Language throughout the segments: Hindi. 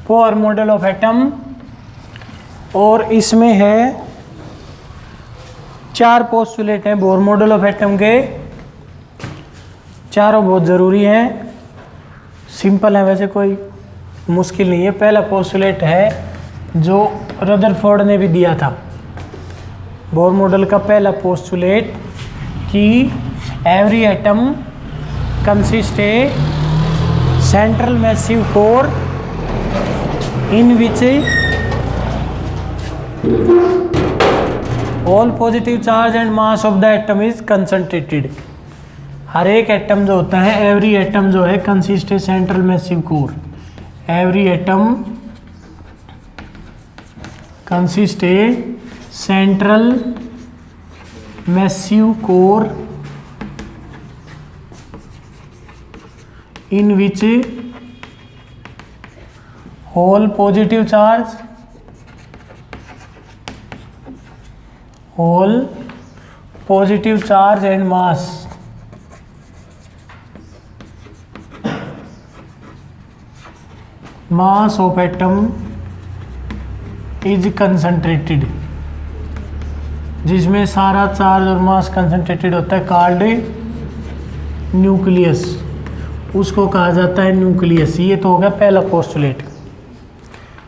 बोहर मॉडल ऑफ एटम, और इसमें है 4 पोस्टुलेट हैं बोहर मॉडल ऑफ एटम के। चारों बहुत ज़रूरी हैं, सिंपल है, वैसे कोई मुश्किल नहीं है। पहला पोस्टुलेट है जो रदरफोर्ड ने भी दिया था, बोहर मॉडल का पहला पोस्टुलेट कि every atom consist a central massive core in which all positive charge and mass of the atom is concentrated. हर एक एटम जो होता है, एवरी एटम जो है consist a central massive core, every atom consist a central massive core in which whole positive charge, whole positive charge and mass mass of atom is concentrated, जिसमें सारा चार्ज और मास कंसंट्रेटेड होता है, कॉल्ड न्यूक्लियस, उसको कहा जाता है न्यूक्लियस। ये तो हो गया पहला पोस्टुलेट।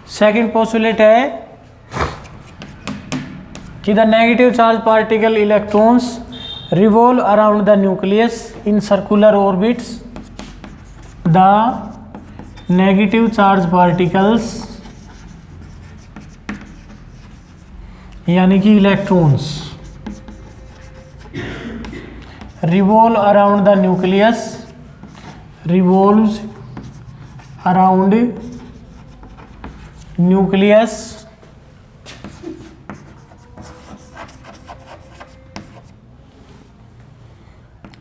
सेकंड पोस्टुलेट है कि the negative charge particle electrons revolve around the nucleus in circular orbits. The negative charge particles यानी कि electrons revolve around the nucleus, revolves around nucleus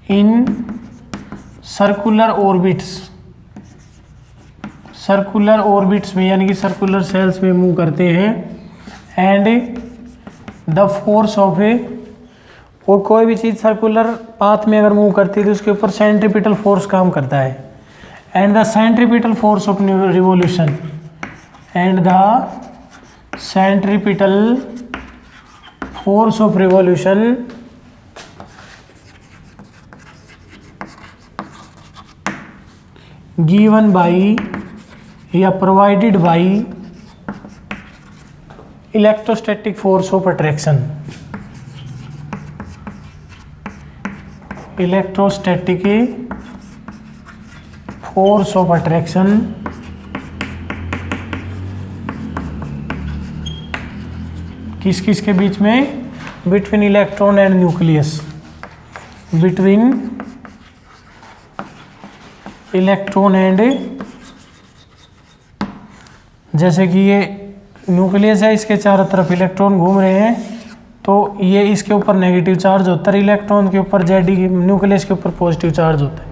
in circular orbits, circular orbits में यानी कि सर्कुलर सेल्स में मूव करते हैं। एंड द फोर्स ऑफ ए, और कोई भी चीज़ सर्कुलर पाथ में अगर मूव करती है तो उसके ऊपर सेंट्रीपिटल फोर्स काम करता है। And the centripetal force of revolution, and the centripetal force of revolution given by या provided by electrostatic force of attraction, electrostatic force of attraction किस किस के बीच में, between electron and nucleus, between electron and, जैसे कि ये न्यूक्लियस है, इसके चारों तरफ इलेक्ट्रॉन घूम रहे हैं, तो ये इसके ऊपर नेगेटिव चार्ज होता है, इलेक्ट्रॉन के ऊपर जेडी, न्यूक्लियस के ऊपर पॉजिटिव चार्ज होता है,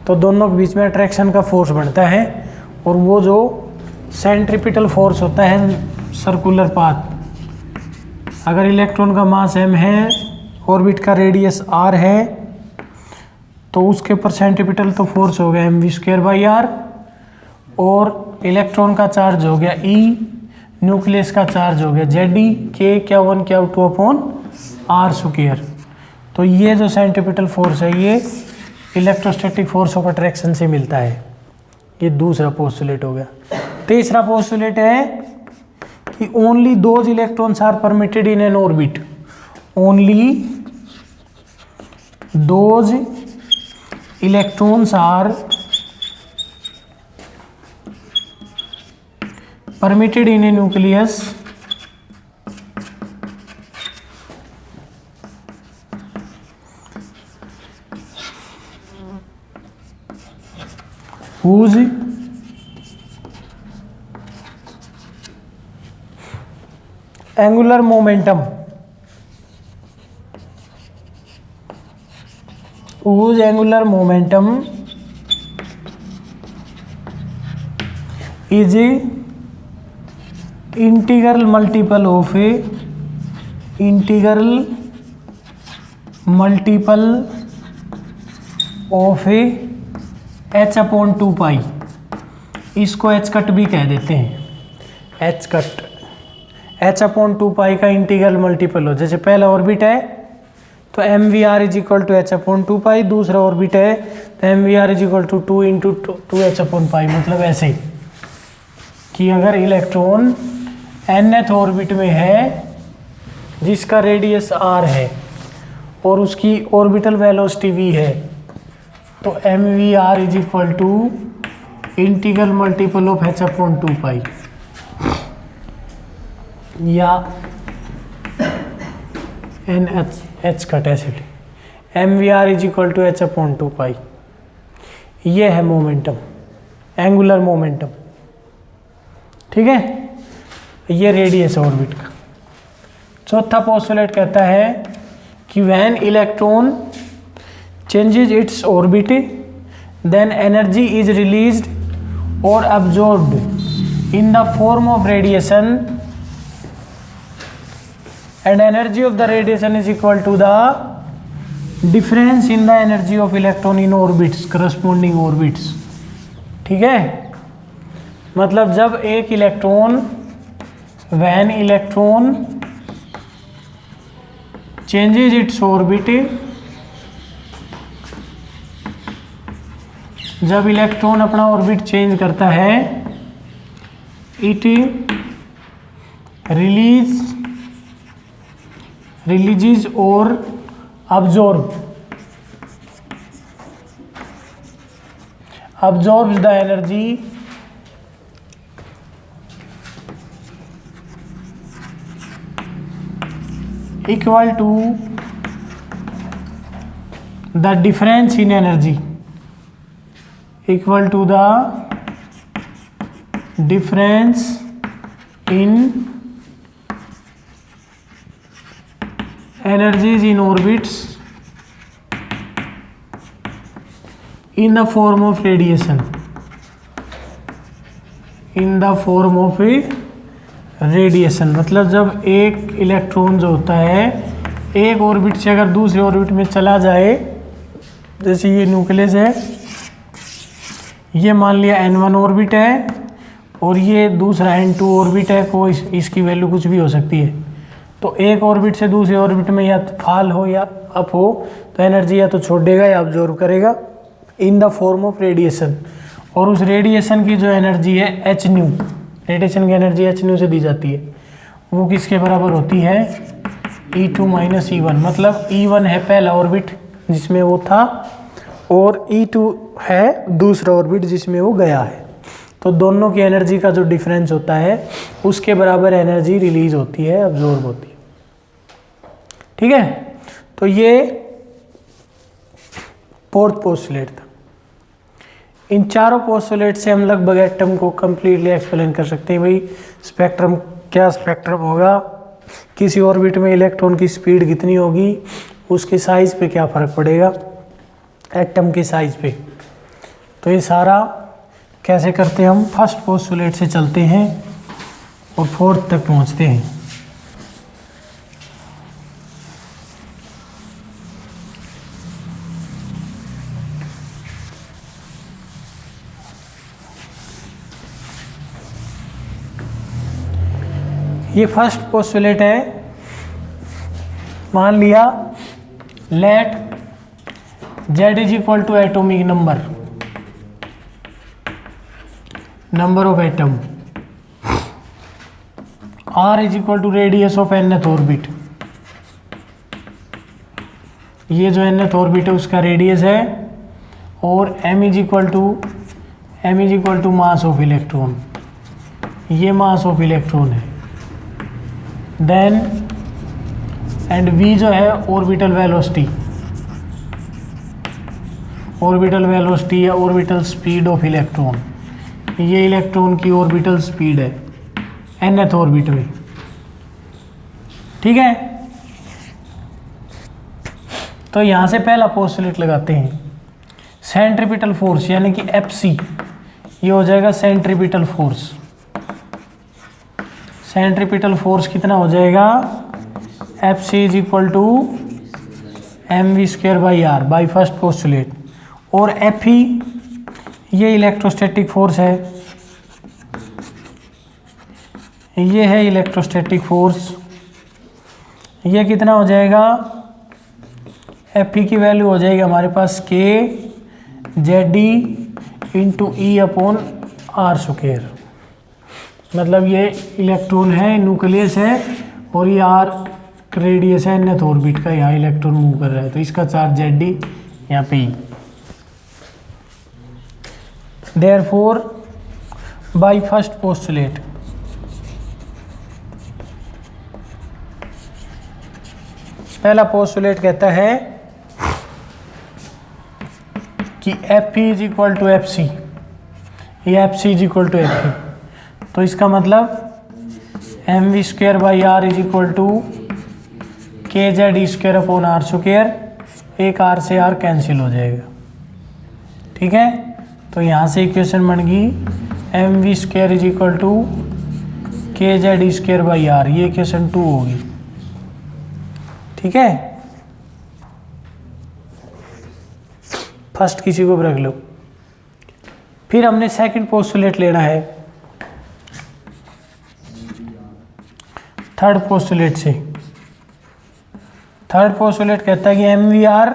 तो दोनों के बीच में अट्रैक्शन का फोर्स बनता है। और वो जो सेंट्रीपिटल फोर्स होता है सर्कुलर पाथ, अगर इलेक्ट्रॉन का मास m है, ऑर्बिट का रेडियस r है, तो उसके ऊपर सेंट्रीपिटल तो फोर्स हो गया mv²/r, और इलेक्ट्रॉन का चार्ज हो गया e, न्यूक्लियस का चार्ज हो गया Zd, k Q1 Q2/r²। तो ये जो सेंट्रीपिटल फोर्स है ये इलेक्ट्रोस्टैटिक फोर्स ऑफ अट्रैक्शन से मिलता है। ये दूसरा पोस्टुलेट हो गया। तीसरा पोस्टुलेट है कि only those electrons are permitted in an orbit, only those electrons are permitted in a nucleus whose angular momentum is a integral multiple of a h/2 इसको एच कट भी कह देते हैं, एच कट। h/2 का इंटीग्रल मल्टीपल हो, जैसे पहला ऑर्बिट है तो mvr is equal to h/2, दूसरा ऑर्बिट है तो mvr is equal to 2 into 2h/π। मतलब ऐसे कि अगर इलेक्ट्रॉन nth ऑर्बिट में है जिसका रेडियस r है और उसकी ऑर्बिटल वेलोसिटी v है, तो mvr is equal to integral multiple of h/2 या एच कट ऐसे mvr is equal to h/2। ये है मोमेंटम, एंगुलर मोमेंटम। ठीक है, ये रेडियस ऑर्बिट का। चौथा पोस्टुलेट कहता है कि when electron changes its orbit then energy is released और absorbed in the form of radiation and energy of the radiation is equal to the difference in the energy of electron in orbits, corresponding orbits। ठीक है, मतलब जब एक electron when electron changes its orbit, जब इलेक्ट्रॉन अपना ऑर्बिट चेंज करता है, it releases or absorbs the energy equal to the difference in energy, equal to the difference in energies in orbits in the form of radiation, in the form of a radiation। मतलब जब एक इलेक्ट्रॉन जो होता है एक ऑर्बिट से अगर दूसरे ऑर्बिट में चला जाए, जैसे ये न्यूक्लियस है, ये मान लिया n1 ऑर्बिट है और ये दूसरा n2 ऑर्बिट है, कोई इसकी वैल्यू कुछ भी हो सकती है। तो एक ऑर्बिट से दूसरे ऑर्बिट में या फॉल हो या अप हो तो एनर्जी या तो छोड़ेगा या अब्जॉर्ब करेगा इन द फॉर्म ऑफ रेडिएशन। और उस रेडिएशन की जो एनर्जी है एच न्यू, रेडिएशन की एनर्जी एच न्यू से दी जाती है, वो किसके बराबर होती है E2 माइनस E1। मतलब E1 है पहला ऑर्बिट जिसमें वो था और E2 है दूसरा ऑर्बिट जिसमें वो गया है। तो दोनों की एनर्जी का जो डिफरेंस होता है उसके बराबर एनर्जी रिलीज होती है, अब्जॉर्ब होती है। ठीक है, तो ये फोर्थ पोस्टुलेट था। इन चारों पोस्टुलेट से हम लगभग एटम को कंप्लीटली एक्सप्लेन कर सकते हैं। भाई स्पेक्ट्रम, क्या स्पेक्ट्रम होगा, किसी ऑर्बिट में इलेक्ट्रॉन की स्पीड कितनी होगी, उसके साइज पे क्या फ़र्क पड़ेगा एटम के साइज पे। तो ये सारा कैसे करते हैं हम, फर्स्ट पोस्टुलेट से चलते हैं और फोर्थ तक पहुंचते हैं। ये फर्स्ट पोस्टुलेट है, मान लिया let Z is equal to atomic number of atom, R is equal to radius of nth orbit. ये जो nth ऑर्बिट है उसका रेडियस है और m is equal to mass of electron, ये मास ऑफ इलेक्ट्रॉन है। देन एंड v जो है ऑर्बिटल वेलोसिटी या ऑर्बिटल स्पीड ऑफ इलेक्ट्रॉन, ये इलेक्ट्रॉन की ऑर्बिटल स्पीड है nth ऑर्बिट में। ठीक है, तो यहाँ से पहला पोस्टुलेट लगाते हैं, सेंट्रीपिटल फोर्स यानी कि Fc, ये हो जाएगा सेंट्रीपिटल फोर्स। सेंट्रीपिटल फोर्स कितना हो जाएगा, Fc is equal to mv² by R by first postulate. और Fe ये इलेक्ट्रोस्टैटिक फोर्स है, ये है इलेक्ट्रोस्टैटिक फोर्स। ये कितना हो जाएगा, एफ ई की वैल्यू हो जाएगी हमारे पास K Z D into E upon R square. मतलब ये इलेक्ट्रॉन है, न्यूक्लियस है, और ये आर रेडियस है nth ऑर्बिट का, यहाँ इलेक्ट्रॉन मूव कर रहा है, तो इसका चार्ज जेड डी यहाँ पे। देयरफॉर बाय फर्स्ट पोस्टुलेट, पहला पोस्टुलेट कहता है कि F E is equal to F C, या F C is equal to F E. तो इसका मतलब M V square by R is equal to K Z E square upon R square, एक आर से आर कैंसिल हो जाएगा। ठीक है, तो यहाँ से इक्वेशन बन गई M V square is equal to K Z E square by R, ये इक्वेशन 2 होगी। ठीक है, फर्स्ट किसी को भी रख लो। फिर हमने सेकंड पोस्टुलेट लेना है थर्ड पोस्टुलेट से। थर्ड पोस्टुलेट कहता है कि M V R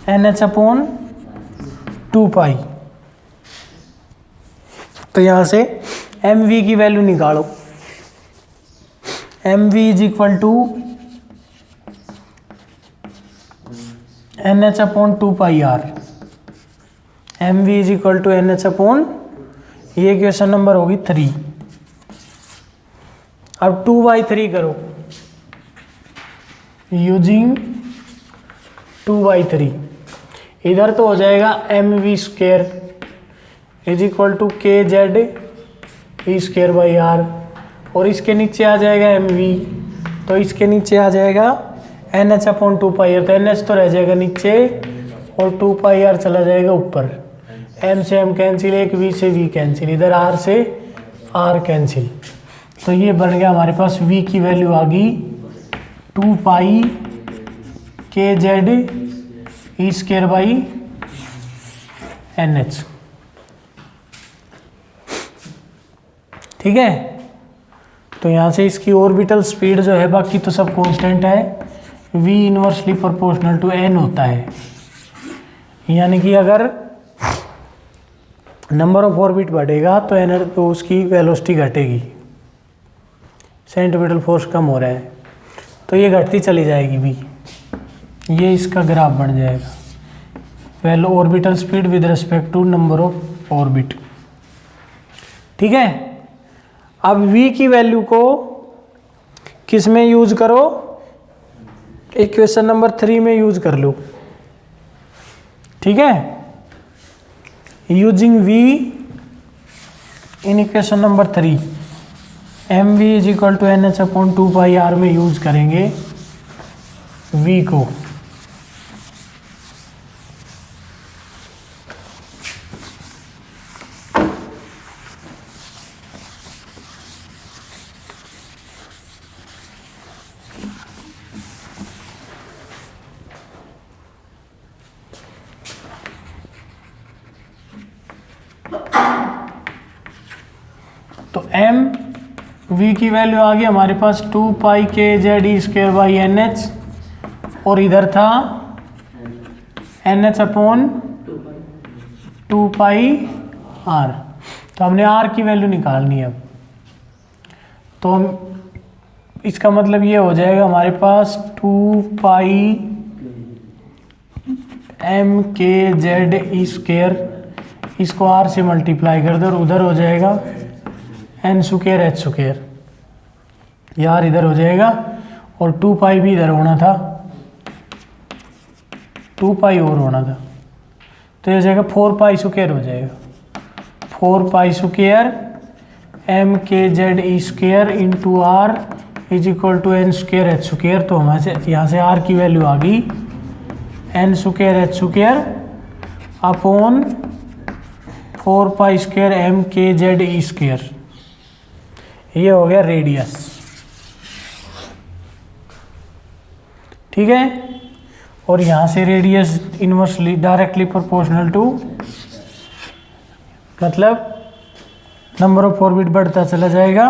N H upon 2 pi. तो यहां से एम वी की वैल्यू निकालो, M V is equal to N H upon 2 pi R, M V is equal to N H upon, ये क्वेश्चन नंबर होगी 3। अब 2/3 करो यूजिंग 2/3। इधर तो हो जाएगा M V square is equal to K Z E square by R, और इसके नीचे आ जाएगा एम वी, तो इसके नीचे आ जाएगा N H upon 2 pi R. तो एन एच तो रह जाएगा नीचे और 2 पाई आर चला जाएगा ऊपर। एम से एम कैंसिल, एक वी से वी कैंसिल, इधर आर से आर कैंसिल। तो ये बन गया हमारे पास वी की वैल्यू आ गई 2 पाई के Z E square by N H. ठीक है, तो यहाँ से इसकी ऑर्बिटल स्पीड जो है, बाकी तो सब कांस्टेंट है, v inversely proportional to n होता है। यानी कि अगर नंबर ऑफ ऑर्बिट बढ़ेगा तो एनर्जी, तो उसकी वेलोसिटी घटेगी, सेंट्रीपिटल फोर्स कम हो रहा है तो ये घटती चली जाएगी v। ये इसका ग्राफ बन जाएगा, वेलो orbital speed with respect to number of orbit. ठीक है, अब v की वैल्यू को किस में यूज करो, इक्वेशन नंबर 3 में यूज कर लो। ठीक है, using v in equation number 3, M V is equal to N H upon 2 pi R में यूज करेंगे v को। तो एम वी की वैल्यू आ गई हमारे पास 2 पाई के Z E square by N H, और इधर था N H upon 2 pi R. तो हमने आर की वैल्यू निकालनी है अब। तो हम, इसका मतलब ये हो जाएगा हमारे पास 2 पाई M K Z E square, इसको आर से मल्टीप्लाई कर दो और उधर हो जाएगा एन स्क्वेयर एच स्क्वेयर, यार इधर हो जाएगा, और 2 पाई भी इधर होना था, 2 पाई और होना था, तो ये हो जाएगा 4 पाई स्क्वेयर हो जाएगा, 4 pi square M K Z E square into R is equal to N square H square. तो हमारे से यहाँ से आर की वैल्यू आ गई N square H square upon 4 pi square M K Z E square. ये हो गया रेडियस। ठीक है, और यहाँ से radius inversely directly proportional to, मतलब नंबर ऑफ ऑर्बिट बढ़ता चला जाएगा,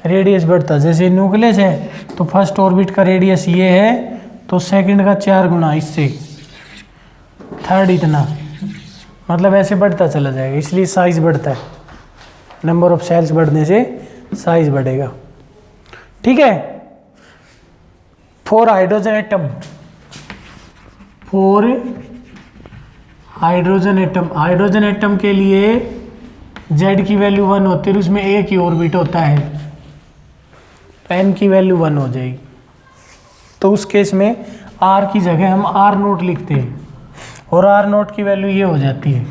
रेडियस बढ़ता। जैसे न्यूक्लियस है तो फर्स्ट ऑर्बिट का रेडियस ये है, तो सेकंड का 4 गुना इससे, थर्ड इतना, मतलब ऐसे बढ़ता चला जाएगा, इसलिए साइज बढ़ता है। नंबर ऑफ सेल्स बढ़ने से साइज बढ़ेगा। ठीक है। For hydrogen atom, for hydrogen atom, hydrogen atom के लिए Z की वैल्यू 1 होती है, उसमें एक ही ऑर्बिट होता है, तो n की वैल्यू 1 हो जाएगी। तो उस केस में R की जगह हम R0 लिखते हैं, और R0 की वैल्यू ये हो जाती है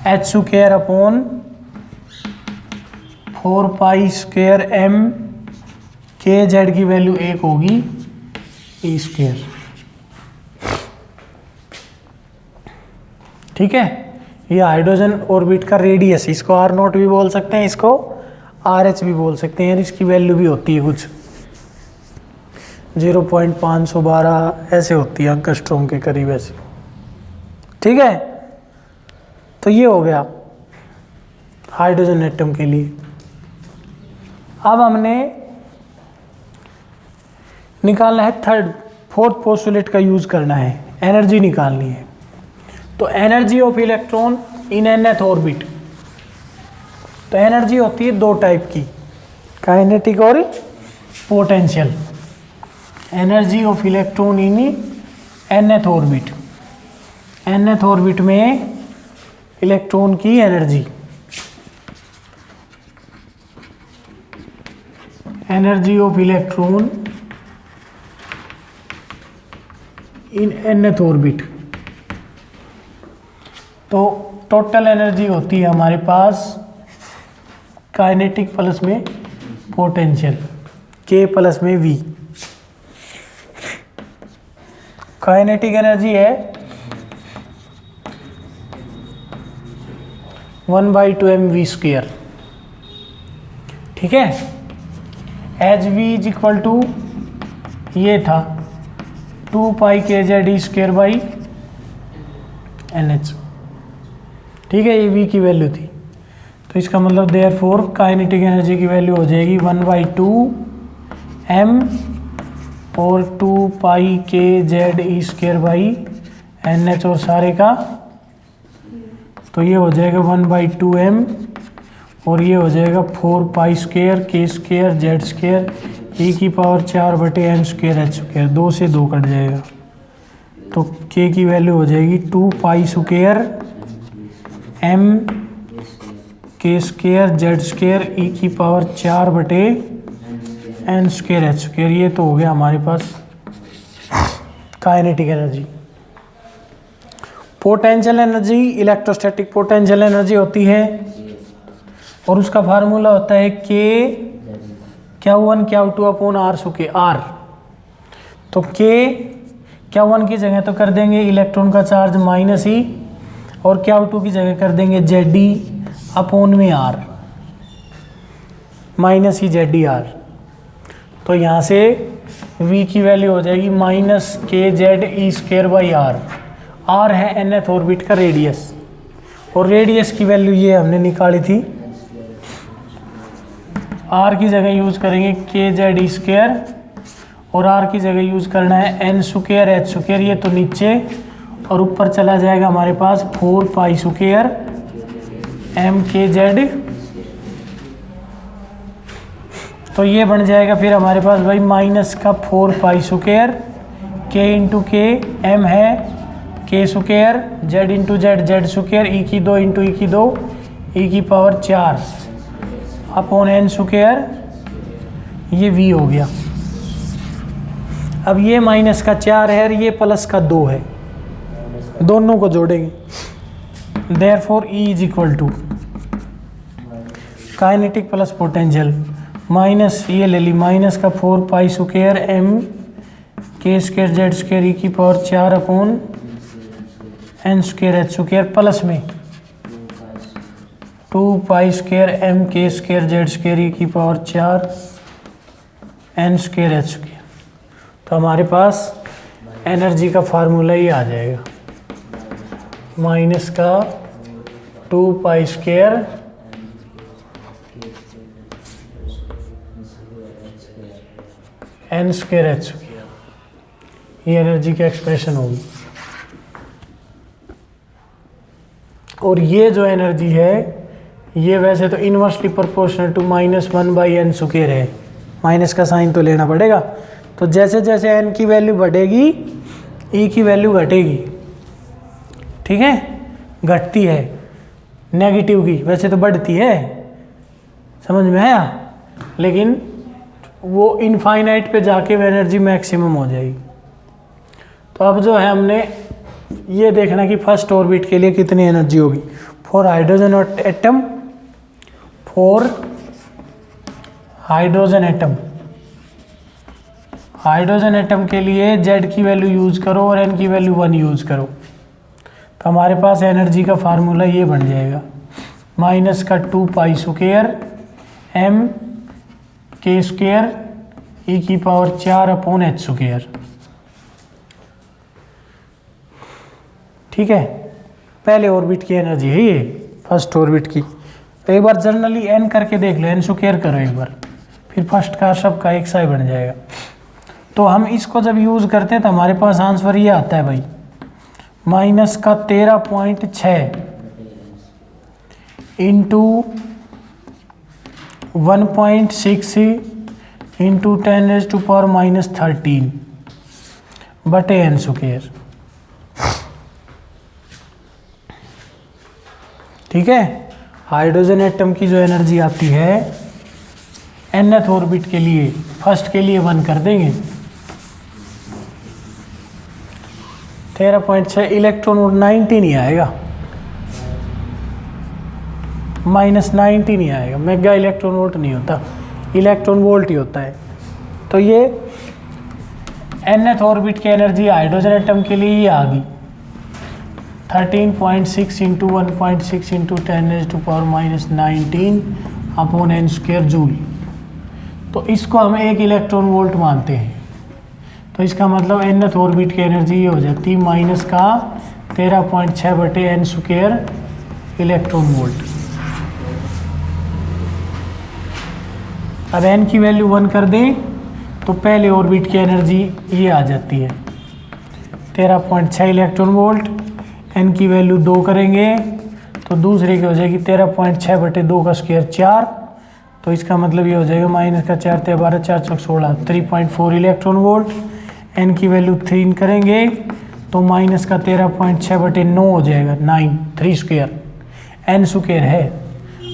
h² अपॉन 4π² m के, Z की वैल्यू 1 होगी e²। ठीक है। ये हाइड्रोजन ऑर्बिट का रेडियस, इसको R0 भी बोल सकते हैं, इसको RH भी बोल सकते हैं। इसकी वैल्यू भी होती है कुछ 0.512 ऐसे होती है, एंगस्ट्रॉम के करीब ऐसे। ठीक है। तो ये हो गया हाइड्रोजन एटम के लिए। अब हमने निकालना है फोर्थ पोस्टुलेट का यूज करना है, एनर्जी निकालनी है। तो energy of electron in nth orbit, तो एनर्जी होती है दो टाइप की, काइनेटिक और potential. Energy of electron in nth orbit, nth orbit में इलेक्ट्रॉन की energy, energy of electron in nth orbit, तो टोटल एनर्जी होती है हमारे पास काइनेटिक प्लस में पोटेंशियल, K प्लस में V। काइनेटिक एनर्जी है 1/2mv²। ठीक है। H V is equal to ये था 2πkZe²/NH। ठीक है, ये V की वैल्यू थी, तो इसका मतलब देयरफॉर काइनेटिक एनर्जी की वैल्यू हो जाएगी 1/2m और 2πkZe²/NH और सारे का, तो ये हो जाएगा 1/2m और ये हो जाएगा 4π² k² Z² e⁴ H², 2 से 2 कट जाएगा, तो k की वैल्यू हो जाएगी 2π² m k² Z² e⁴ N² H²। ये तो हो गया हमारे पास kinetic energy. Potential energy, electrostatic potential energy होती है और उसका फार्मूला होता है K Q1 Q2 upon R²। तो K Q1 की जगह तो कर देंगे इलेक्ट्रॉन का चार्ज -e और Q2 की जगह कर देंगे Ze अपॉन में R, -e Ze_R। तो यहाँ से V की वैल्यू हो जाएगी -kZe²/R। R है nth ऑर्बिट का रेडियस, और रेडियस की वैल्यू ये हमने निकाली थी। R की जगह यूज़ करेंगे kZe² और R की जगह यूज़ करना है N² H²। ये तो नीचे और ऊपर चला जाएगा हमारे पास 4π² mkz। तो ये बन जाएगा फिर हमारे पास भाई -4π² k × k m है k² z × z Z² e⁴ e⁴ upon N², ये V हो गया। अब ये -4 है और ये +2 है, दोनों को जोड़ेंगे, therefore E is equal to kinetic plus potential minus ये ले ली -4π² m k² Z² e⁴ upon N² H² plus में 2π² m k² Z² e⁴ N² H²। तो हमारे पास एनर्जी का फार्मूला ही आ जाएगा, माइनस का 2π² n²h²। ये एनर्जी की एक्सप्रेशन होगी। और ये जो एनर्जी है ये वैसे तो इनवर्सली प्रोपोर्शनल टू -1/n² है, माइनस का साइन तो लेना पड़ेगा। तो जैसे जैसे n की वैल्यू बढ़ेगी E की वैल्यू घटेगी, ठीक है, घटती है, नेगेटिव की वैसे तो बढ़ती है, समझ में आया, लेकिन वो इनफाइनाइट पे जाके वो एनर्जी मैक्सिमम हो जाएगी। तो अब जो है हमने ये देखना कि फर्स्ट ऑर्बिट के लिए कितनी एनर्जी होगी for hydrogen atom, for hydrogen atom. Hydrogen atom के लिए Z की वैल्यू यूज़ करो और N की वैल्यू 1 यूज़ करो, तो हमारे पास एनर्जी का फार्मूला ये बन जाएगा, माइनस का 2π² m² e⁴ ठीक है। पहले ऑर्बिट की एनर्जी है ये, फर्स्ट ऑर्बिट की। तो एक बार जनरली n करके देख लो, n² करो एक बार, फिर फर्स्ट का सब का एक सा ही बन जाएगा। तो हम इसको जब यूज़ करते हैं तो हमारे पास आंसर ये आता है भाई, माइनस का 13.6 इंटू 1.6 इंटू 10⁻⁻13 बटे n²। ठीक है। हाइड्रोजन एटम की जो एनर्जी आती है nth ऑर्बिट के लिए, फर्स्ट के लिए 1 कर देंगे, 13.6 इलेक्ट्रॉन वोल्ट 90 नहीं आएगा, -90 नहीं आएगा, मेगा इलेक्ट्रॉन वोल्ट नहीं होता, इलेक्ट्रॉन वोल्ट ही होता है। तो ये nth ऑर्बिट की एनर्जी हाइड्रोजन एटम के लिए ये आ गई 13.6 into 1.6 into 10⁻⁻19 upon n² joule. तो इसको हम 1 इलेक्ट्रॉन वोल्ट मानते हैं, तो इसका मतलब nth ऑर्बिट की एनर्जी ये हो जाती माइनस का 13.6 बटे n² इलेक्ट्रॉन वोल्ट। अब n की वैल्यू 1 कर दें तो पहले ऑर्बिट की एनर्जी ये आ जाती है 13.6 इलेक्ट्रॉन वोल्ट, n की वैल्यू 2 करेंगे तो दूसरे की हो जाएगी 13.6 बटे 2 का स्क्वायर 4, तो इसका मतलब ये हो जाएगा माइनस का 4 × 12 4 × 16 3.4 इलेक्ट्रॉन वोल्ट। n की वैल्यू 3 करेंगे तो माइनस का 13.6 बटे 9 हो जाएगा 9, 3² n² है,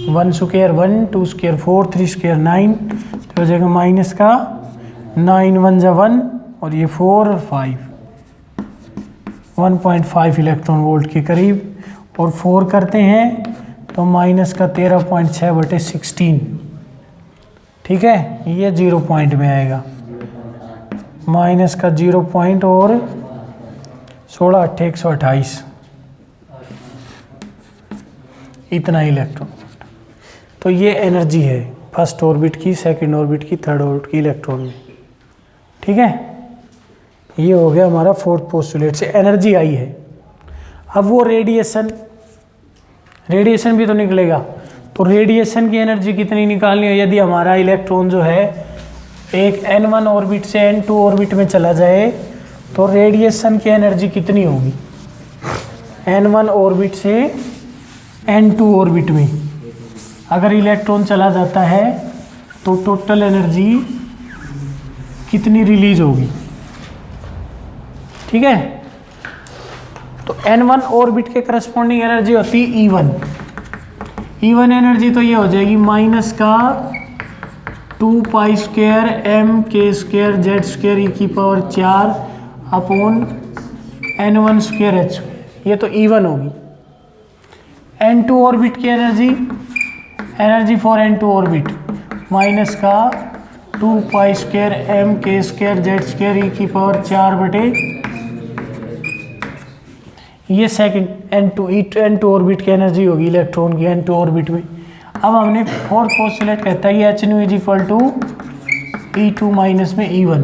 1² 1 2² 4 3² 9, तो हो जाएगा माइनस का 9 1 × 1 और ये 4 और 5, 1.5 इलेक्ट्रॉन वोल्ट के करीब, और 4 करते हैं तो माइनस का 13.6 बटे 16, ठीक है, ये 0 पॉइंट में आएगा, माइनस का 0 पॉइंट और 16 8 128 इतना इलेक्ट्रॉन वोल्ट। तो ये एनर्जी है फर्स्ट ऑर्बिट की, सेकंड ऑर्बिट की, थर्ड ऑर्बिट की इलेक्ट्रॉन में, ठीक है। ये हो गया हमारा फोर्थ पोस्टुलेट से एनर्जी आई है। अब वो रेडिएशन भी तो निकलेगा, तो रेडिएशन की एनर्जी कितनी निकालनी है। यदि हमारा इलेक्ट्रॉन जो है एक n1 ऑर्बिट से n2 ऑर्बिट में चला जाए तो रेडिएशन की एनर्जी कितनी होगी, n1 ऑर्बिट से n2 ऑर्बिट में अगर इलेक्ट्रॉन चला जाता है तो टोटल एनर्जी कितनी रिलीज होगी, ठीक है। तो n1 ऑर्बिट के करस्पॉन्डिंग एनर्जी होती है E1 एनर्जी, तो ये हो जाएगी माइनस का 2π² m² z² e⁴ upon n1² h², ये तो E1 होगी। n2 ऑर्बिट की energy for n2 orbit minus का 2π² m² z² e⁴ बटे ये सेकंड n2 ऑर्बिट की एनर्जी होगी इलेक्ट्रॉन की n2 ऑर्बिट में। अब हमने फोर्थ पोस्टुलेट कहता है H nu = E2 माइनस में E1,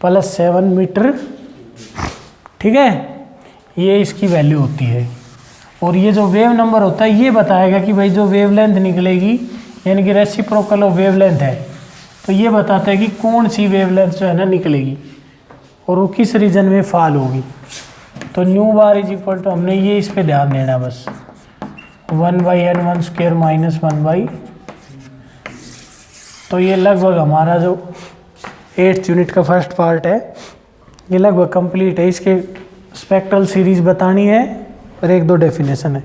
+7 मीटर, ठीक है, ये इसकी वैल्यू होती है। और ये जो वेव नंबर होता है ये बताएगा कि भाई जो वेवलेंथ निकलेगी, यानी कि रेसिप्रोकल ऑफ वेवलेंथ है, तो ये बताता है कि कौन सी वेवलेंथ जो है ना निकलेगी और वो किस रीजन में फॉल होगी। तो nu bar is equal to, हमने ये इस पे ध्यान देना बस, 1/n1² - 1/, तो ये लगभग हमारा जो 8th यूनिट का फर्स्ट पार्ट है ये लगभग कंप्लीट है। इसके स्पेक्ट्रल सीरीज बतानी है और 1-2 डेफिनेशन है।